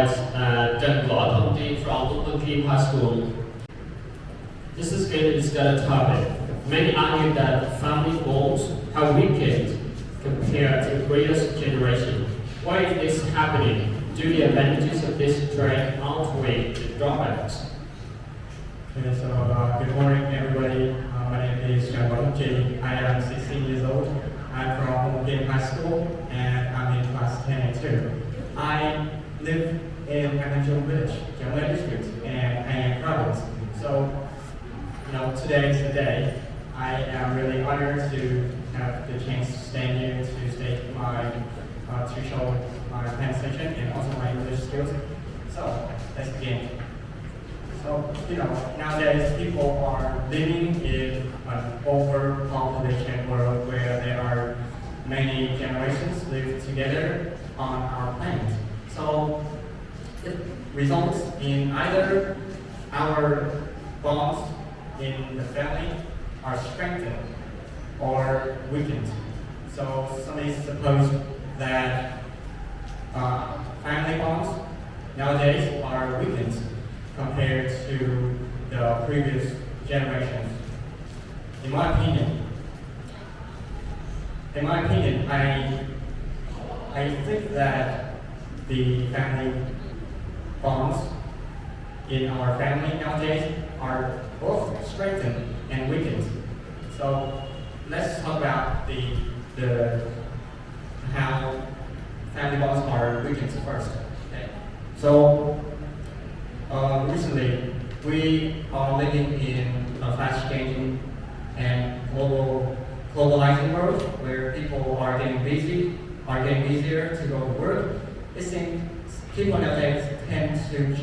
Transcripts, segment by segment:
Trần from Khiêm High School. This is going to discuss a topic. Many argue that family bonds have weakened compared to previous generation. Why is this happening? Do the advantages of this trend outweigh the drawbacks? Okay, so good morning everybody. My name is Trần. I am 16 years old. I'm from Khiêm High School and I'm in class 10 too. I live in Ananjung Village, Jammu District, and Anyang Province. So, today is the day. I am really honored to have the chance to stand here to state to show my presentation and also my English skills. So, let's begin. So, nowadays people are living in an overpopulation world where there are many generations live together on our planet. So, it results in either our bonds in the family are strengthened or weakened. So, somebody suppose that family bonds nowadays are weakened compared to the previous generations. In my opinion, I think that the family bonds in our family nowadays are both strengthened and weakened. So let's talk about the how family bonds are weakened first. Okay. So recently we are living in a fast-changing and globalizing world where people are getting busier to go to work. It seems people nowadays tend to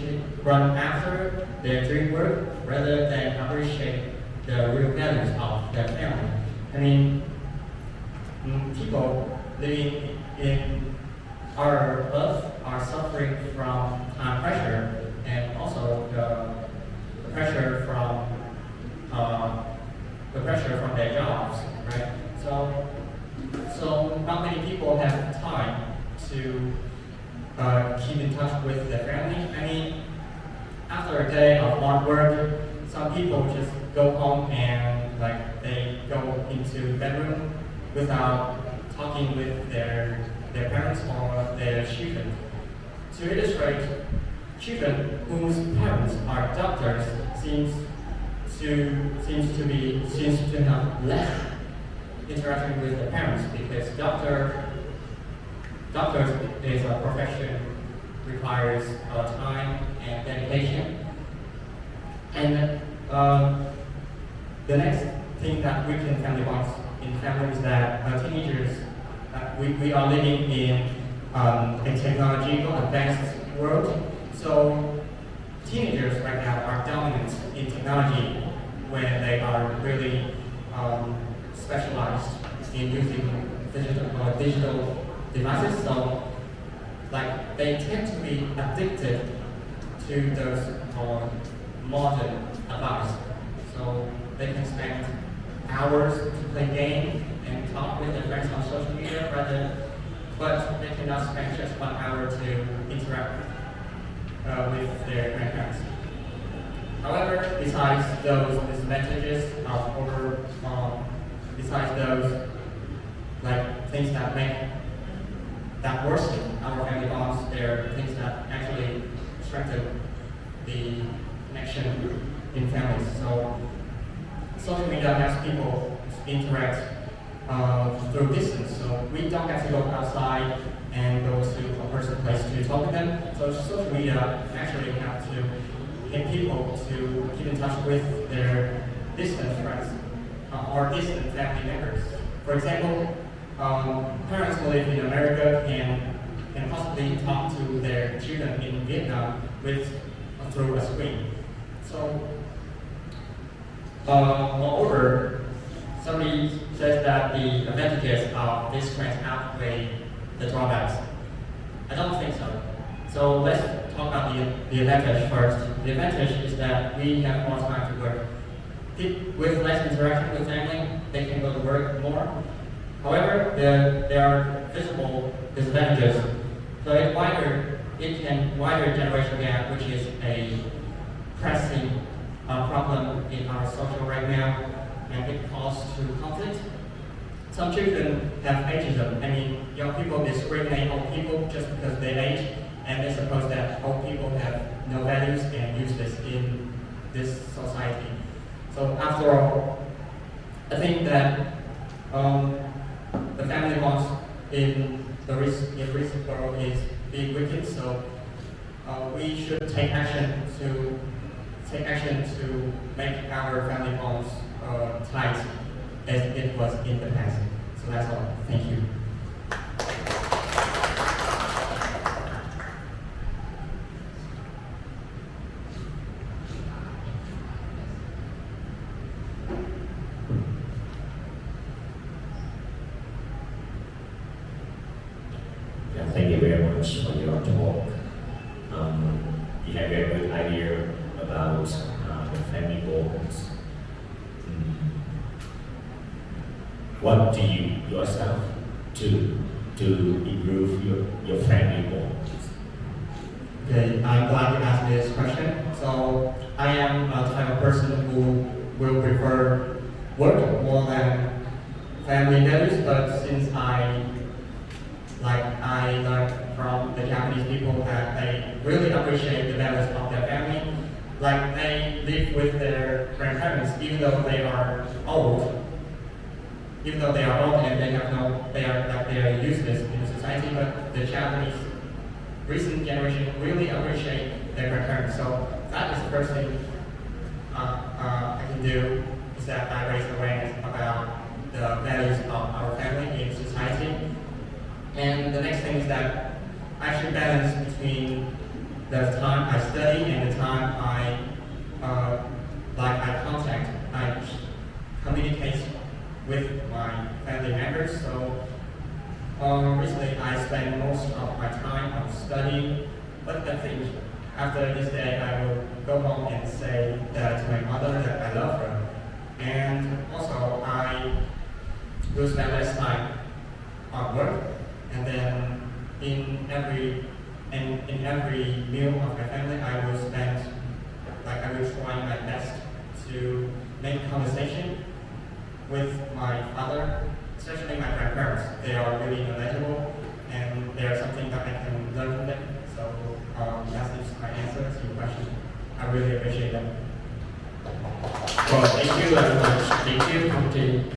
run after their dream work rather than appreciate the real values of their family. I mean, people living in our earth are suffering from time pressure and also the pressure from their jobs, right? So not many people have time to keep in touch with their family. I mean, after a day of hard work, some people just go home and they go into bedroom without talking with their parents or their children. To illustrate, children whose parents are doctors seems to have less interaction with the parents because doctors is a profession requires time and dedication. And the next thing that weaken family bonds in family is that teenagers, we are living in a technological advanced world. So teenagers right now are dominant in technology when they are really specialized in using digital devices. So they tend to be addicted to those modern devices. So they can spend hours to play games and talk with their friends on social media but they cannot spend just 1 hour to interact with their grandparents. However, besides those disadvantages besides those things that worsen our family bonds, there are things that actually strengthen the connection in families. So social media has people interact through distance. So we don't have to go outside and go to a person's place to talk to them. So social media actually have to get people to keep in touch with their distant friends or distant family members. For example, parents who live in America can possibly talk to their children in Vietnam through a screen. So, moreover, somebody says that the advantages of this trend outweigh the drawbacks. I don't think so. So let's talk about the advantage first. The advantage is that we have more time to work. With less interaction with family, they can go to work more. However, there are visible disadvantages. So a wider it can widen generation gap, which is a pressing problem in our social right now, and it causes to conflict. Some children have ageism. I mean, young people discriminate old people just because they age, and they suppose that old people have no values and useless in this society. So after all, I think that the family bonds in the recent world is being wicked. So we should take action to make our family bonds tight as it was in the past. So that's all. Thank you. Yeah, thank you very much for your talk. You have a very good idea about the family bonds. What do you yourself do to improve your family bonds? Okay, I'm glad you asked me this question. So I am a type of person who will prefer work more than family values, but since I learned from the Japanese people that they really appreciate the values of their family. Like they live with their grandparents even though they are old. Even though they are old and they are useless in society, but the Japanese recent generation really appreciate their grandparents. So that is the first thing I can do, is that I raise awareness about the values of our family in society. And the next thing is that I should balance between the time I study and the time I communicate with my family members. So recently I spend most of my time on studying, but I think after this day I will go home and say that to my mother that I love her. And also I will spend less time on work, and then in every meal of my family I will try my best to make conversation with my father, especially my grandparents. They are really knowledgeable and they are something that I can learn from them. So that is my answer to your question. I really appreciate them. Well, thank you very much. Thank